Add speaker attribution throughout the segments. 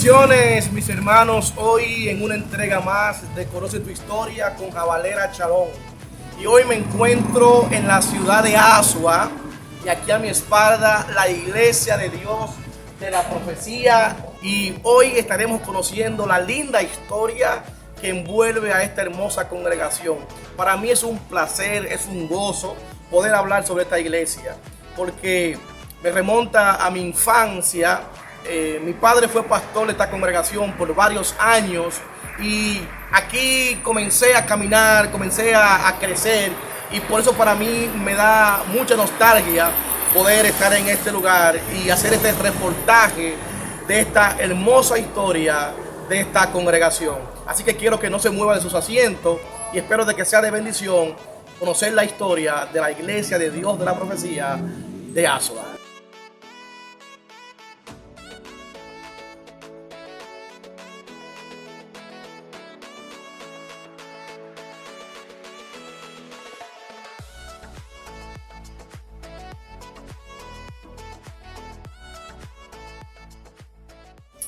Speaker 1: Bendiciones, mis hermanos, hoy en una entrega más de Conoce tu Historia con Jabalera Chalón. Y hoy me encuentro en la ciudad de Asua y aquí a mi espalda la Iglesia de Dios de la Profecía. Y hoy estaremos conociendo la linda historia que envuelve a esta hermosa congregación. Para mí es un placer, es un gozo poder hablar sobre esta iglesia, porque me remonta a mi infancia. Mi padre fue pastor de esta congregación por varios años y aquí comencé a caminar, comencé a crecer, y por eso para mí me da mucha nostalgia poder estar en este lugar y hacer este reportaje de esta hermosa historia de esta congregación. Así que quiero que no se muevan de sus asientos y espero de que sea de bendición conocer la historia de la Iglesia de Dios de la Profecía de Asua.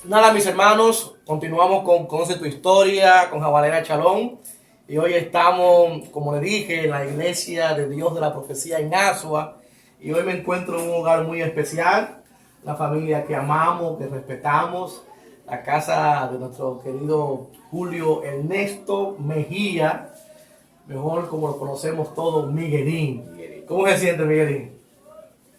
Speaker 1: Nada, mis hermanos, continuamos con Conoce tu Historia, con Jabalera Chalón. Y hoy estamos, como le dije, en la Iglesia de Dios de la Profecía en Asua. Y hoy me encuentro en un lugar muy especial, la familia que amamos, que respetamos, la casa de nuestro querido Julio Ernesto Mejía, mejor como lo conocemos todos, Miguelín. ¿Cómo se siente, Miguelín?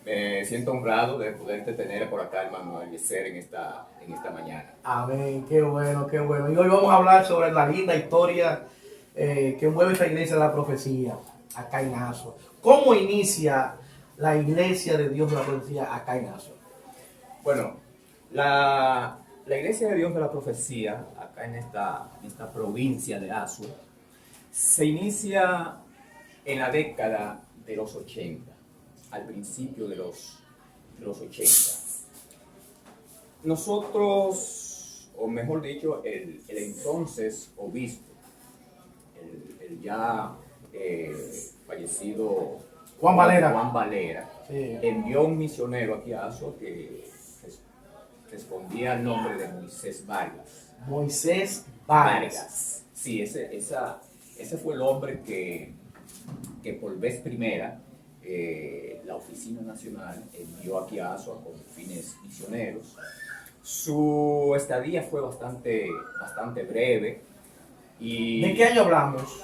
Speaker 2: Me siento honrado de poderte tener por acá, hermano Eliezer, en esta mañana.
Speaker 1: Amén, qué bueno, qué bueno. Y hoy vamos a hablar sobre la linda historia que envuelve esta iglesia de la profecía acá en Asua. ¿Cómo inicia la iglesia de Dios de la profecía acá en Asua?
Speaker 2: Bueno, la Iglesia de Dios de la Profecía, acá en esta provincia de Asua, se inicia en la década de los 80, al principio de los 80. Nosotros, o mejor dicho, el entonces obispo, el ya fallecido
Speaker 1: Juan
Speaker 2: Valera,
Speaker 1: sí,
Speaker 2: envió un misionero aquí a Asua que respondía al nombre de Moisés Vargas.
Speaker 1: Moisés Vargas.
Speaker 2: Sí, ese fue el hombre que por vez primera la Oficina Nacional envió aquí a Asua con fines misioneros. Su estadía fue bastante breve. Y
Speaker 1: ¿De qué año hablamos?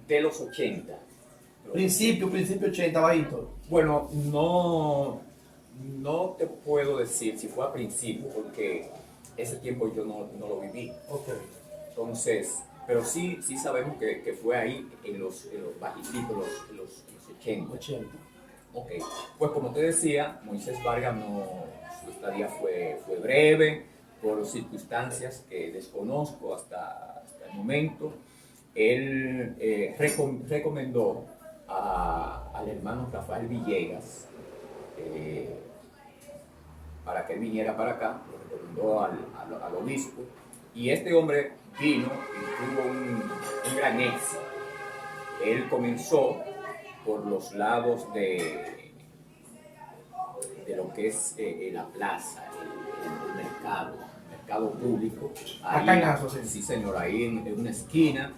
Speaker 2: de los 80.
Speaker 1: Principio 80, bajito.
Speaker 2: Bueno, no te puedo decir si fue a principio, porque ese tiempo yo no lo viví.
Speaker 1: Okay.
Speaker 2: Entonces, pero sí sabemos que fue ahí en los bajitos, los 80.
Speaker 1: 80.
Speaker 2: Ok, pues como te decía, Moisés Vargas su estadía fue breve, por circunstancias que desconozco hasta el momento. Él recomendó al hermano Rafael Villegas para que él viniera para acá, lo recomendó al obispo, y este hombre vino y tuvo un gran éxito. Él comenzó por los lados de lo que es la plaza, el mercado público. Ahí,
Speaker 1: acá en Asua, sí.
Speaker 2: Sí, señor, ahí en una esquina,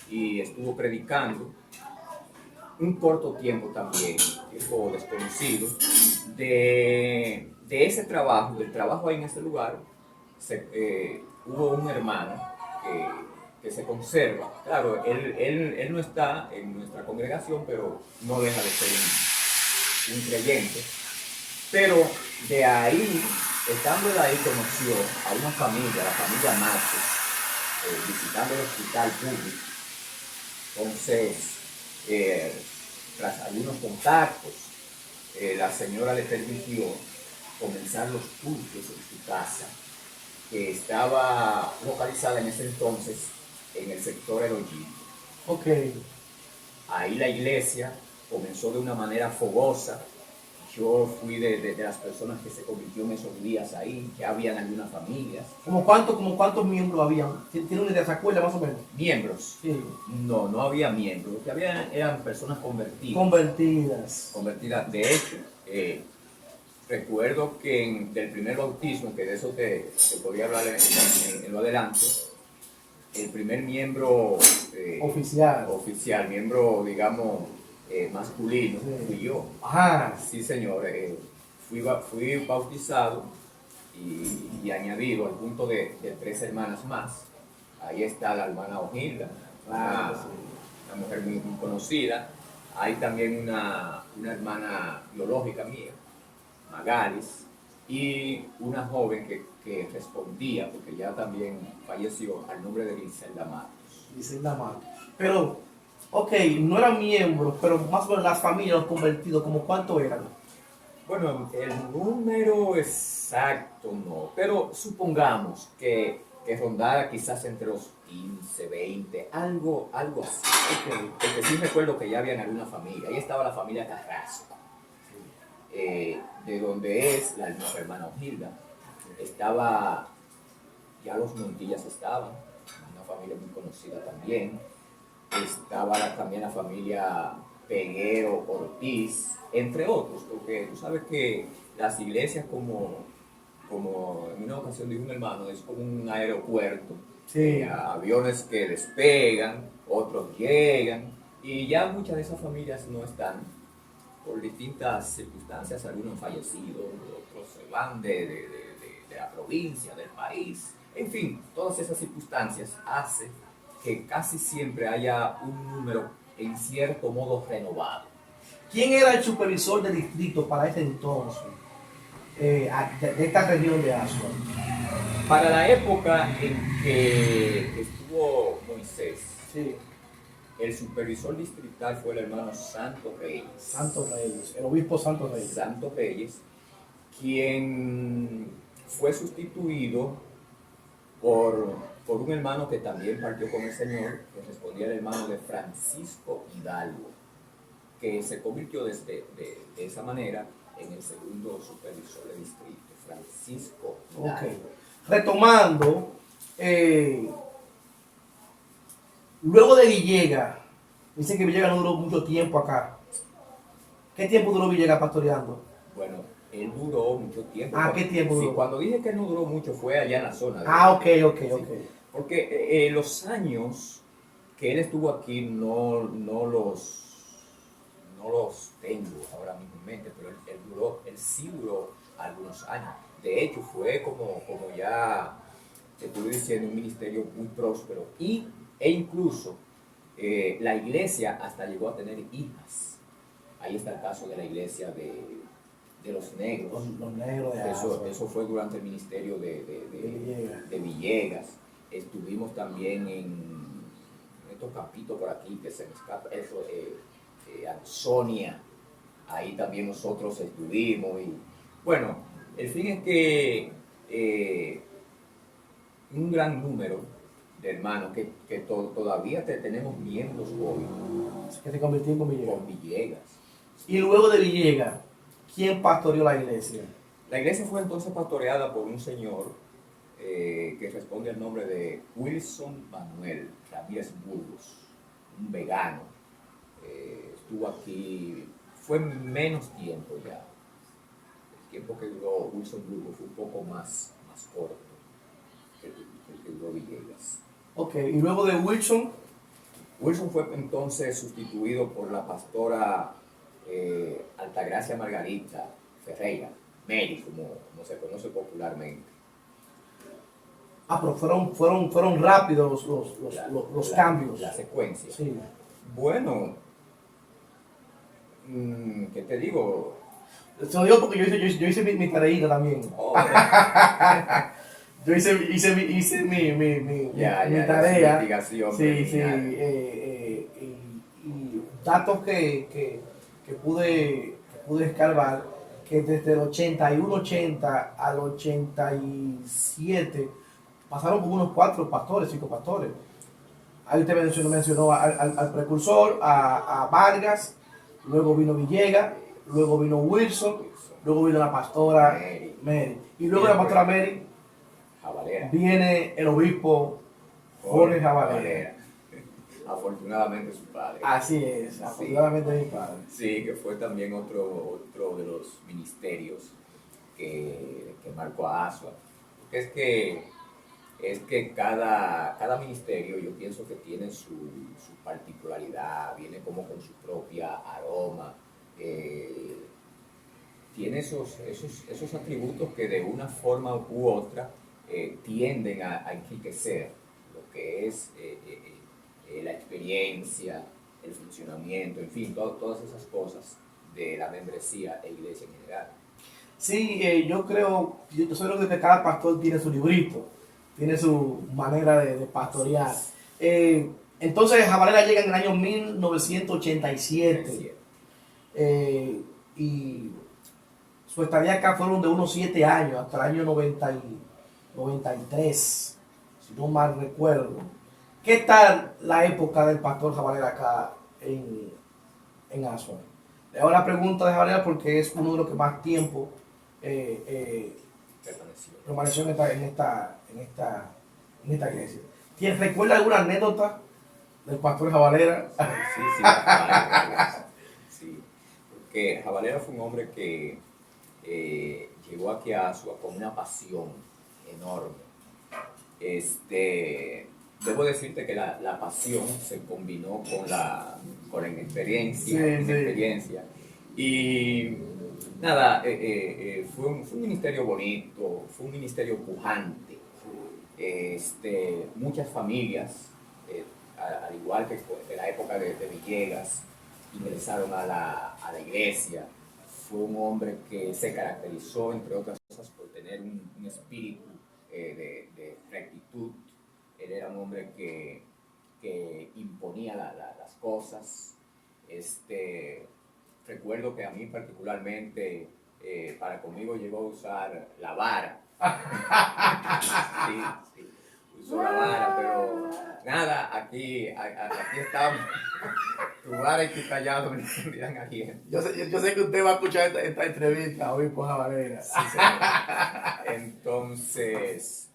Speaker 2: y estuvo predicando un corto tiempo también, tiempo desconocido, de ese trabajo, del trabajo ahí en ese lugar. Hubo un hermano que se conserva. Claro, él no está en nuestra congregación, pero no deja de ser un creyente. Pero de ahí, estando de ahí, conoció a una familia, la familia Márquez, visitando el hospital público. Entonces, tras algunos contactos, la señora le permitió comenzar los cultos en su casa, que estaba localizada en ese entonces en el sector Erollín.
Speaker 1: Ok.
Speaker 2: Ahí la iglesia comenzó de una manera fogosa. Yo fui de las personas que se convirtió en esos días ahí. Ya habían algunas familias.
Speaker 1: ¿Como cuántos miembros habían? ¿Tiene una idea? ¿Se acuerda más o menos?
Speaker 2: ¿Miembros?
Speaker 1: Sí.
Speaker 2: No había miembros. Lo que había eran personas convertidas.
Speaker 1: Convertidas.
Speaker 2: De hecho, recuerdo que del primer bautismo, que de eso te podría hablar en lo adelante, el primer miembro oficial, miembro, digamos, masculino,
Speaker 1: Sí.
Speaker 2: fui yo.
Speaker 1: Ajá.
Speaker 2: Sí, señor. Fui bautizado y añadido al punto de 3 hermanas más. Ahí está la hermana Ojilda, una mujer muy conocida. Hay también una hermana biológica mía, Magalis, y una joven que respondía, porque ya también falleció, al nombre de Griselda Matos.
Speaker 1: Griselda Matos. Pero, ok, no eran miembros, pero más o menos las familias, los convertidos, ¿como cuánto eran?
Speaker 2: Bueno, el número exacto no, pero supongamos que rondara quizás entre los 15, 20, algo así. Porque sí recuerdo que ya había en alguna familia. Ahí estaba la familia Carrasco, de donde es la hermana Ojilda. Estaba, ya los Montillas estaban, una familia muy conocida también. Estaba también la familia Peguero Ortiz, entre otros, porque tú sabes que las iglesias, como en una ocasión dijo un hermano, es como un aeropuerto.
Speaker 1: Sí.
Speaker 2: Aviones que despegan, otros llegan, y ya muchas de esas familias no están por distintas circunstancias. Algunos han fallecido, otros se van de la provincia, del país. En fin, todas esas circunstancias hacen que casi siempre haya un número en cierto modo renovado.
Speaker 1: ¿Quién era el supervisor de distrito para ese entonces, de esta región de Asua?
Speaker 2: Para la época en que estuvo Moisés,
Speaker 1: Sí.
Speaker 2: el supervisor distrital fue el hermano Santos Reyes.
Speaker 1: Santos Reyes, el obispo Santos Reyes.
Speaker 2: Santos Reyes, quien fue sustituido por un hermano que también partió con el Señor, que respondía al hermano de Francisco Hidalgo, que se convirtió de esa manera en el segundo supervisor de distrito, Francisco Hidalgo.
Speaker 1: Okay. Retomando, luego de Villegas, dicen que Villegas no duró mucho tiempo acá. ¿Qué tiempo duró Villegas pastoreando?
Speaker 2: Bueno, él duró mucho tiempo.
Speaker 1: ¿Qué tiempo duró?
Speaker 2: Sí, cuando dije que él no duró mucho fue allá en la zona.
Speaker 1: Ok.
Speaker 2: Porque los años que él estuvo aquí no los tengo ahora mismo en mente, pero él sí duró algunos años. De hecho, fue como ya te estuve diciendo, un ministerio muy próspero e incluso la iglesia hasta llegó a tener hijas. Ahí está el caso de la iglesia de los negros.
Speaker 1: Los negros de Asua.
Speaker 2: Eso fue durante el ministerio de Villegas. Estuvimos también en estos campitos por aquí que se me escapa, Ansonia. Ahí también nosotros estuvimos. Y bueno, el fin es que un gran número de hermanos que todavía tenemos miembros hoy.
Speaker 1: Que se convirtió con Villegas.
Speaker 2: Con Villegas.
Speaker 1: Y luego de Villegas, ¿quién pastoreó la iglesia?
Speaker 2: La iglesia fue entonces pastoreada por un señor que responde al nombre de Wilson Manuel Ramírez Burgos, un vegano. Estuvo aquí, fue menos tiempo ya. El tiempo que duró Wilson Burgos fue un poco más corto que el que duró Villegas.
Speaker 1: Ok, y luego de Wilson.
Speaker 2: Wilson fue entonces sustituido por la pastora Altagracia Margarita Ferreira, Mary, como se conoce popularmente.
Speaker 1: Pero fueron rápidos los cambios.
Speaker 2: La secuencia.
Speaker 1: Sí.
Speaker 2: Bueno, ¿qué te digo?
Speaker 1: Se lo digo porque yo hice mi tareita también.
Speaker 2: Oh,
Speaker 1: Yo hice mi tarea.
Speaker 2: Investigación.
Speaker 1: Sí. Y datos que pude escarbar, que desde el 81-80 al 87 pasaron por unos 5 pastores. Ahí usted mencionó al precursor, a Vargas, luego vino Villegas, luego vino Wilson, luego vino la pastora Mary. Y luego de la pastora Mary
Speaker 2: Jabalera.
Speaker 1: viene el obispo Jorge Jabalera.
Speaker 2: Afortunadamente su padre.
Speaker 1: Así es, afortunadamente mi padre.
Speaker 2: Sí, que fue también otro de los ministerios que marcó a Asua. Es que cada ministerio yo pienso que tiene su particularidad, viene como con su propia aroma, tiene esos atributos que de una forma u otra tienden a enriquecer lo que es la experiencia, el funcionamiento, en fin, todas esas cosas de la membresía e iglesia en general.
Speaker 1: Sí, yo creo, yo creo que cada pastor tiene su librito, tiene su manera de pastorear. Entonces Jabalera llega en el año 1987 y su estadía acá fueron de unos 7 años, hasta el año 93, si no mal recuerdo. ¿Qué tal la época del pastor Jabalera acá en Asua? Le hago la pregunta de Jabalera porque es uno de los que más tiempo permaneció en esta iglesia. ¿Recuerda alguna anécdota del pastor Jabalera?
Speaker 2: Sí, sí, porque Jabalera fue un hombre que llegó aquí a Asua con una pasión enorme. Debo decirte que la pasión se combinó con la experiencia. Y nada, fue un ministerio bonito, fue un ministerio pujante. Muchas familias, al igual que en la época de Villegas, ingresaron a la iglesia. Fue un hombre que se caracterizó, entre otras cosas, por tener un espíritu de rectitud. Él era un hombre que imponía las cosas. Recuerdo que a mí particularmente, para conmigo llegó a usar la vara. Sí, usó la vara, pero nada, aquí estamos. Tu vara y tu callado me dirán aquí.
Speaker 1: Yo sé que usted va a escuchar esta entrevista hoy por Jabalera.
Speaker 2: Sí, entonces,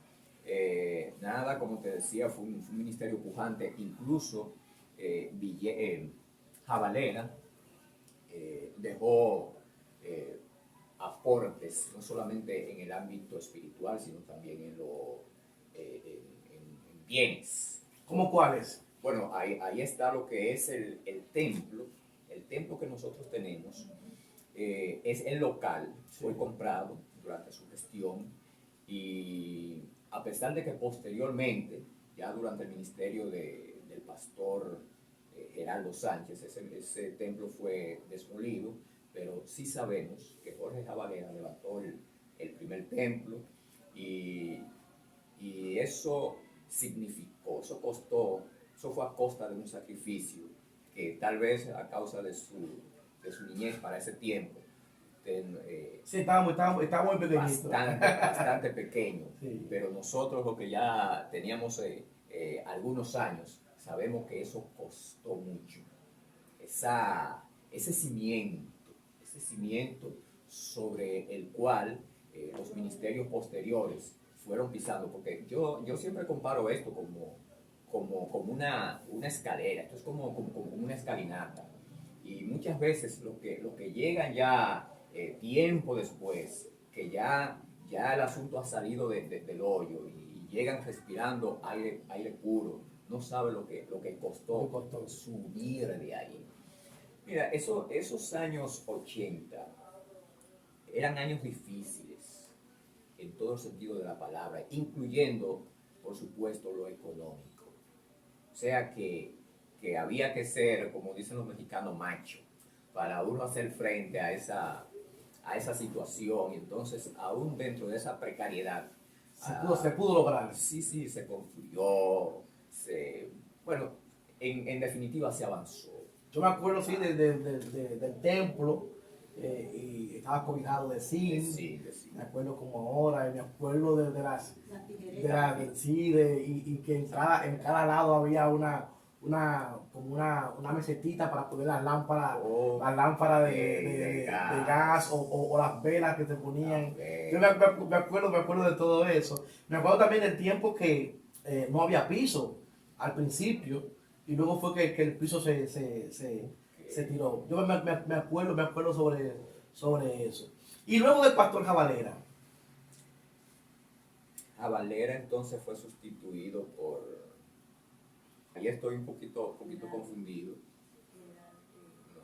Speaker 2: nada, como te decía, fue un ministerio pujante. Incluso Jabalera dejó aportes, no solamente en el ámbito espiritual, sino también en bienes.
Speaker 1: ¿Cómo cuáles?
Speaker 2: Bueno, ahí está lo que es el templo. El templo que nosotros tenemos es el local, fue comprado durante su gestión y a pesar de que posteriormente, ya durante el ministerio del pastor Geraldo Sánchez, ese templo fue demolido, pero sí sabemos que Jorge Jabalera levantó el primer templo y eso significó, eso fue a costa de un sacrificio que tal vez a causa de su niñez para ese tiempo.
Speaker 1: Sí, estaba muy pequeñito.
Speaker 2: Bastante pequeño,
Speaker 1: sí.
Speaker 2: Pero nosotros los que ya teníamos algunos años, sabemos que eso costó mucho. Ese cimiento sobre el cual los ministerios posteriores fueron pisando, porque yo siempre comparo esto como una escalera, esto es como una escalinata, y muchas veces lo que llegan ya tiempo después, que ya el asunto ha salido del hoyo y llegan respirando aire puro, no sabe lo que costó subir de ahí. Mira, esos años 80 eran años difíciles en todo el sentido de la palabra, incluyendo, por supuesto, lo económico. O sea que había que ser, como dicen los mexicanos, macho, para uno hacer frente a esa situación. Entonces, aún dentro de esa precariedad,
Speaker 1: se pudo lograr.
Speaker 2: Sí, se construyó, bueno, en definitiva se avanzó.
Speaker 1: Yo me acuerdo, sí, del templo, y estaba cobijado de zinc. Me acuerdo como ahora, y me acuerdo y que en cada lado había una mesetita para poner las lámparas de gas o las velas que se ponían. Yo me acuerdo de todo eso. Me acuerdo también del tiempo que no había piso al principio y luego fue que el piso se tiró. Yo me acuerdo sobre eso. Y luego del pastor Jabalera.
Speaker 2: Valera entonces fue sustituido por... Ahí estoy un poquito confundido.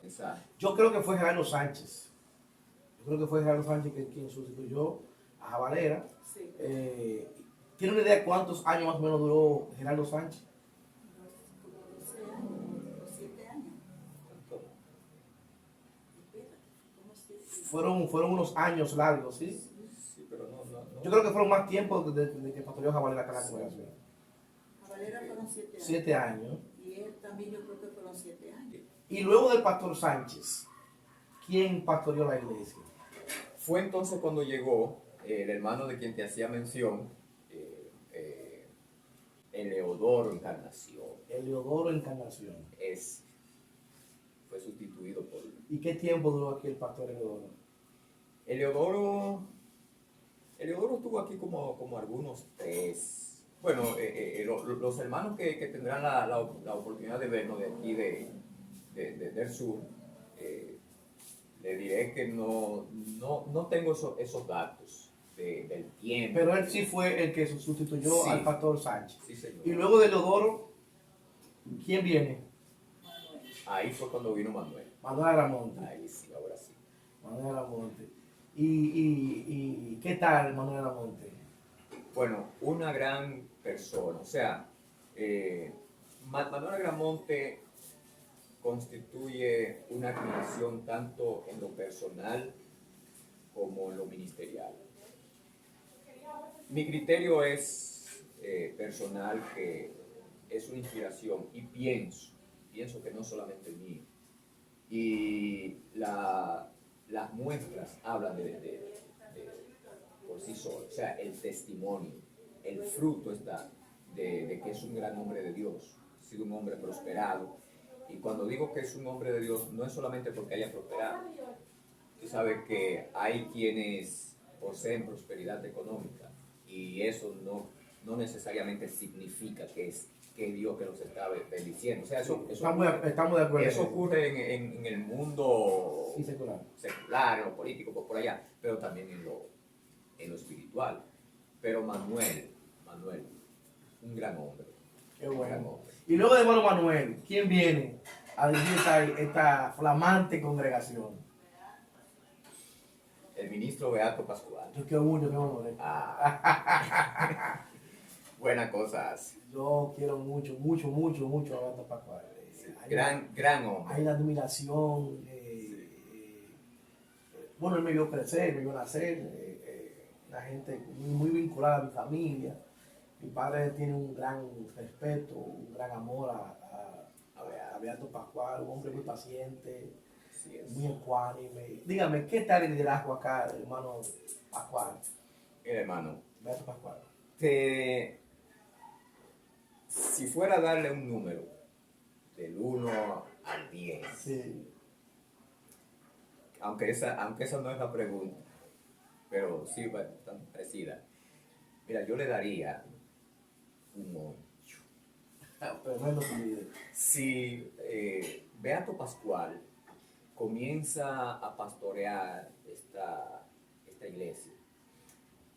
Speaker 2: Esa-
Speaker 1: Yo creo que fue Gerardo Sánchez. Yo creo que fue Gerardo Sánchez quien sustituyó a Jabalera.
Speaker 3: Sí.
Speaker 1: ¿Tiene una idea de cuántos años más o menos duró Gerardo Sánchez?
Speaker 3: Como 12 años, o 7 años. Espérate, ¿cómo 7?
Speaker 1: Fueron unos años largos, ¿sí?
Speaker 2: Sí, pero no.
Speaker 1: Yo creo que fueron más tiempo desde que pastoreó Jabalera acá en la congregación.
Speaker 3: A Valera fueron 7 años.
Speaker 1: 7 años.
Speaker 3: Y él también yo creo que fueron 7 años.
Speaker 1: Y luego del pastor Sánchez, ¿quién pastoreó la iglesia?
Speaker 2: Fue entonces cuando llegó el hermano de quien te hacía mención, Eleodoro Encarnación.
Speaker 1: Eleodoro Encarnación.
Speaker 2: Fue sustituido por...
Speaker 1: ¿Y qué tiempo duró aquí el pastor Eleodoro?
Speaker 2: Eleodoro estuvo aquí como algunos 3. Bueno, los hermanos que tendrán la oportunidad de vernos de aquí del sur, le diré que no tengo esos datos del tiempo.
Speaker 1: Pero él sí fue el que sustituyó
Speaker 2: Sí.
Speaker 1: al pastor Sánchez.
Speaker 2: Sí, señor.
Speaker 1: Y luego de Eleodoro, ¿quién viene?
Speaker 2: Ahí fue cuando vino Manuel.
Speaker 1: Manuel Aramonte.
Speaker 2: Ahí sí, ahora sí.
Speaker 1: Manuel Aramonte. ¿Y qué tal Manuel Aramonte?
Speaker 2: Bueno, una gran persona. O sea, Manuel Agramonte constituye una admiración tanto en lo personal como en lo ministerial. Mi criterio es personal, que es una inspiración, y pienso que no solamente mío. Y las muestras hablan por sí solas. O sea, el testimonio, el fruto está de que es un gran hombre de Dios, ha sido un hombre prosperado. Y cuando digo que es un hombre de Dios, no es solamente porque haya prosperado. Tú sabes que hay quienes poseen prosperidad económica y eso no necesariamente significa que es Dios que los está bendiciendo. O sea, eso
Speaker 1: Estamos de acuerdo.
Speaker 2: eso ocurre en el mundo
Speaker 1: Sí, secular.
Speaker 2: secular, en lo político, por allá, pero también en lo espiritual. Pero Manuel, un gran hombre.
Speaker 1: Qué
Speaker 2: Un gran
Speaker 1: bueno.
Speaker 2: hombre.
Speaker 1: Y luego de hermano Manuel, ¿quién viene a dirigir esta flamante congregación?
Speaker 2: El ministro Beato Pascual.
Speaker 1: Yo quiero mucho, qué honor.
Speaker 2: Ah. Buenas cosas.
Speaker 1: Yo quiero mucho a Beato Pascual.
Speaker 2: Gran hombre.
Speaker 1: Hay una admiración. Bueno, él me vio crecer, me vio nacer. La gente muy vinculada a mi familia. Mi padre tiene un gran respeto, un gran amor a Beato Pascual, un hombre muy paciente,
Speaker 2: Así es.
Speaker 1: muy ecuánime. Dígame, ¿qué tal el liderazgo acá, hermano Pascual?
Speaker 2: Mira, hermano,
Speaker 1: Beato Pascual.
Speaker 2: si fuera a darle un número del 1 al 10,
Speaker 1: Sí.
Speaker 2: aunque esa no es la pregunta, pero sí bastante parecida. Mira, yo le daría un 8.
Speaker 1: Tremendo tu líder.
Speaker 2: Si Beato Pascual comienza a pastorear esta iglesia,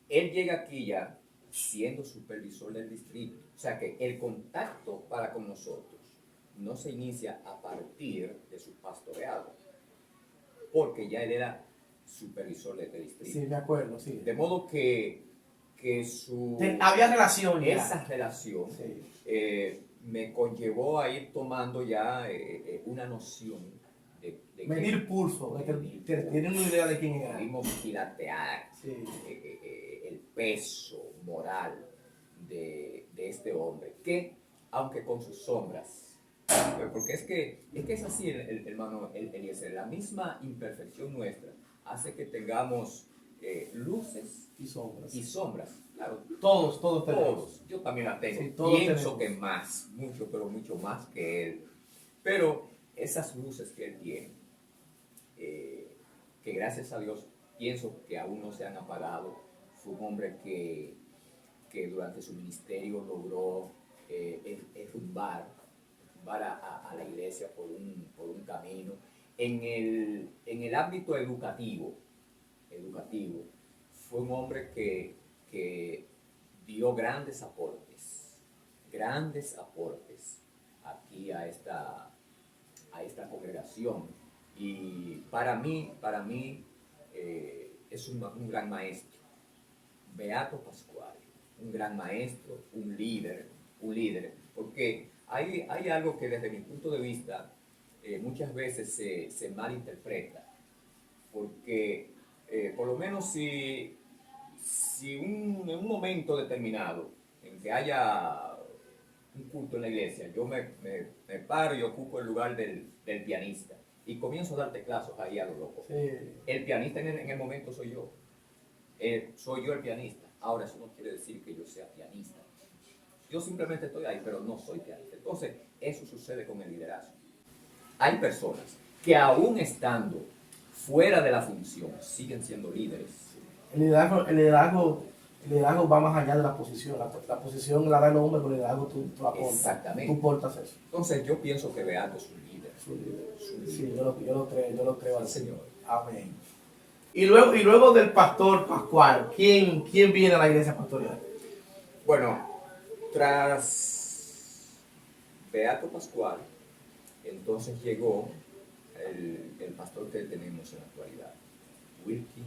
Speaker 2: él llega aquí ya siendo supervisor del distrito. O sea que el contacto para con nosotros no se inicia a partir de su pastoreado, porque ya él era supervisor del distrito.
Speaker 1: Sí, me acuerdo, sí.
Speaker 2: De modo que
Speaker 1: Había relación ya.
Speaker 2: esa relación
Speaker 1: Sí.
Speaker 2: me conllevó a ir tomando ya una noción de
Speaker 1: Medir pulso, de que
Speaker 2: medir
Speaker 1: tienen una idea de quién era.
Speaker 2: pudimos pilatear
Speaker 1: Sí.
Speaker 2: el peso moral de este hombre, que aunque con sus sombras, porque es que es así, hermano Eliezer, la misma imperfección nuestra hace que tengamos luces
Speaker 1: Y sombras.
Speaker 2: y sombras. Claro,
Speaker 1: Todos tenemos.
Speaker 2: todos, yo también la tengo.
Speaker 1: Sí, todos
Speaker 2: Pienso
Speaker 1: tenemos.
Speaker 2: que más, mucho, pero mucho más que él. Pero esas luces que él tiene, que gracias a Dios pienso que aún no se han apagado, fue un hombre que durante su ministerio logró enrumbar a la iglesia por un camino. En el ámbito educativo, educativo, fue un hombre que dio grandes aportes aquí a esta congregación. Y para mí es un gran maestro, Beato Pascual, un gran maestro, un líder, porque hay algo que desde mi punto de vista muchas veces se malinterpreta, porque por lo menos si en un momento determinado en que haya un culto en la iglesia, yo me paro y ocupo el lugar del pianista y comienzo a dar teclazos ahí a lo loco.
Speaker 1: Sí.
Speaker 2: El pianista en el momento soy yo. Soy yo el pianista. Ahora, eso no quiere decir que yo sea pianista. Yo simplemente estoy ahí, pero no soy pianista. Entonces, eso sucede con el liderazgo. Hay personas que aún estando fuera de la función siguen siendo líderes.
Speaker 1: El liderazgo va más allá de la posición. La posición la da el hombre, pero el liderazgo tú aportas.
Speaker 2: Exactamente.
Speaker 1: Tú portas eso.
Speaker 2: Entonces, yo pienso que Beato es un líder.
Speaker 1: Sí, yo lo creo al
Speaker 2: Sí,
Speaker 1: Señor.
Speaker 2: señor.
Speaker 1: Amén. Y luego del pastor Pascual, ¿quién viene a la iglesia pastoral?
Speaker 2: Bueno, tras Beato Pascual, entonces llegó el pastor que tenemos en la actualidad, Wilkin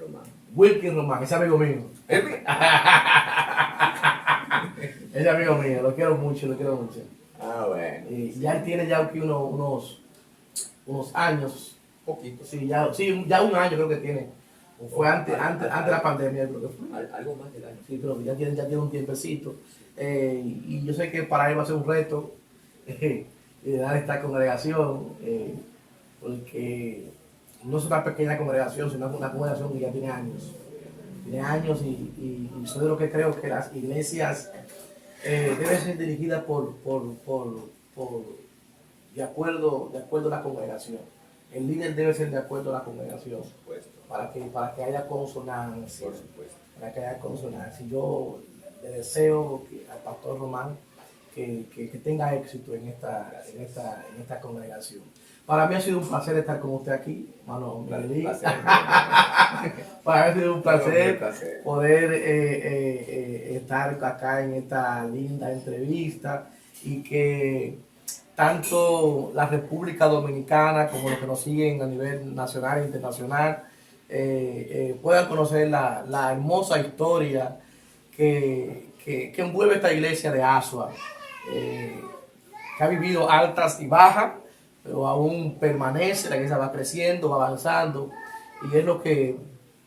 Speaker 2: Román.
Speaker 1: Wilkin Román, ese amigo mío. Ese amigo mío, lo quiero mucho.
Speaker 2: Ah, bueno.
Speaker 1: Y ya él tiene ya aquí unos años.
Speaker 2: Poquito.
Speaker 1: Sí, ya un año creo que tiene. O fue antes de la pandemia, creo que fue.
Speaker 2: Algo más del año.
Speaker 1: Sí, pero ya tiene un tiempecito. Y yo sé que para él va a ser un reto liderar esta congregación, porque no es una pequeña congregación, sino una congregación que ya tiene años. Tiene años y soy de lo que creo que las iglesias deben ser dirigidas de acuerdo a la congregación. El líder debe ser de acuerdo a la congregación.
Speaker 2: Por supuesto.
Speaker 1: Para que haya consonancia.
Speaker 2: Por supuesto.
Speaker 1: Para que haya consonancia. Yo le deseo al pastor Román que tenga éxito en esta congregación. Para mí ha sido un placer estar con usted aquí, hermano Miguelín. Para mí ha sido un placer poder estar acá en esta linda entrevista y que tanto la República Dominicana como los que nos siguen a nivel nacional e internacional puedan conocer la hermosa historia que envuelve esta iglesia de Asua, que ha vivido altas y bajas, pero aún permanece, la iglesia va creciendo, va avanzando, y es lo que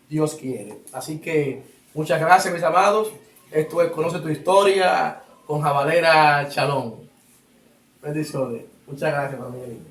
Speaker 1: Dios quiere. Así que muchas gracias, mis amados. Esto es Conoce tu Historia con Jabalera Chalón. Bendiciones. Muchas gracias, familia.